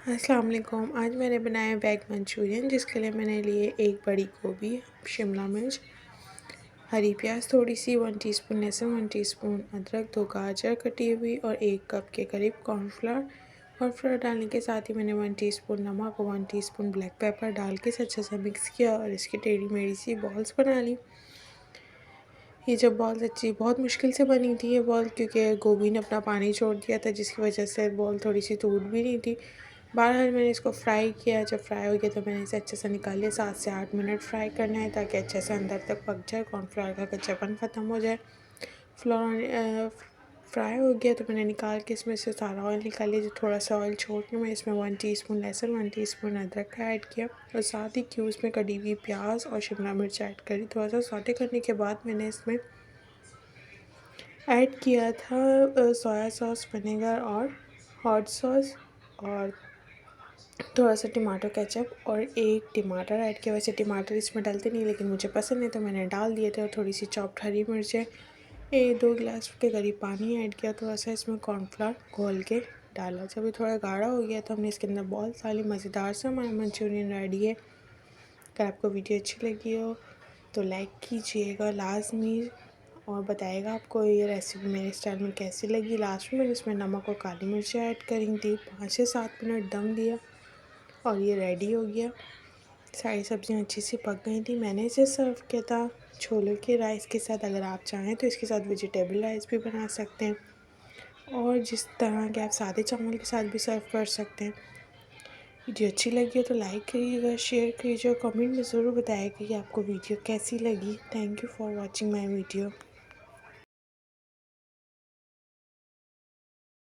अस्सलाम वालेकुम। आज मैंने बनाया वेज मंचूरियन, जिसके लिए मैंने लिए एक बड़ी गोभी, शिमला मिर्च, हरी प्याज थोड़ी सी, 1 टीस्पून लहसुन, 1 टीस्पून अदरक, 2 गाजर कटी हुई और 1 कप के करीब कॉर्नफ्लोर। कॉर्नफ्लोर डालने के साथ ही मैंने 1 टीस्पून नमक और 1 टीस्पून ब्लैक पेपर डाल के अच्छे से मिक्स किया और इसकी टेढ़ी मेढ़ी सी बॉल्स बना ली। ये जब बॉल बहुत मुश्किल से बनी थी ये बॉल, क्योंकि गोभी ने अपना पानी छोड़ दिया था, जिसकी वजह से बॉल थोड़ी सी टूट भी नहीं थी। बहरहाल मैंने इसको फ्राई किया। जब फ्राई हो गया तो मैंने इसे अच्छे से निकाल लिया। 7 से 8 मिनट फ्राई करना है ताकि अच्छे से अंदर तक पक जाए, कॉर्नफ्लावर का कच्चापन ख़त्म हो जाए। फ्राई हो गया तो मैंने निकाल के इसमें से सारा ऑयल निकाल लिया। जो थोड़ा सा ऑयल छोड़ के मैं इसमें 1 टीस्पून लहसुन, 1 टीस्पून अदरक का ऐड किया और साथ ही क्यूब्स में कटी हुई प्याज और शिमला मिर्च ऐड करी। थोड़ा सा सौटे करने के बाद मैंने इसमें ऐड किया था सोया सॉस, विनेगर और हॉट सॉस और थोड़ा सा टमाटो केचप और 1 टमाटर ऐड किया। वैसे टमाटर इसमें डालते नहीं, लेकिन मुझे पसंद नहीं तो मैंने डाल दिए थे। और थोड़ी सी चॉप्ड हरी मिर्चें, 2 गिलास के करीब पानी ऐड किया। थोड़ा सा इसमें कॉर्नफ्लावर घोल के डाला। जब ये थोड़ा गाढ़ा हो गया तो हमने इसके अंदर बॉल्स डाली। मज़ेदार से हमारा मंचूरियन रेडी है। अगर आपको वीडियो अच्छी लगी हो तो लाइक कीजिएगा लाजमी और बताइएगा आपको ये रेसिपी मेरे स्टाइल में कैसी लगी। लास्ट में मैंने इसमें नमक और काली मिर्चें ऐड करी थी। 5 से 7 मिनट दम दिया और ये रेडी हो गया। सारी सब्जियां अच्छी सी पक गई थी। मैंने इसे सर्व किया था छोले के राइस के साथ। अगर आप चाहें तो इसके साथ वेजिटेबल राइस भी बना सकते हैं और जिस तरह के आप सादे चावल के साथ भी सर्व कर सकते हैं। वीडियो अच्छी लगी हो तो लाइक करिएगा, शेयर कीजिए और कमेंट में ज़रूर बताइएगा कि आपको वीडियो कैसी लगी। Thank you for watching my video.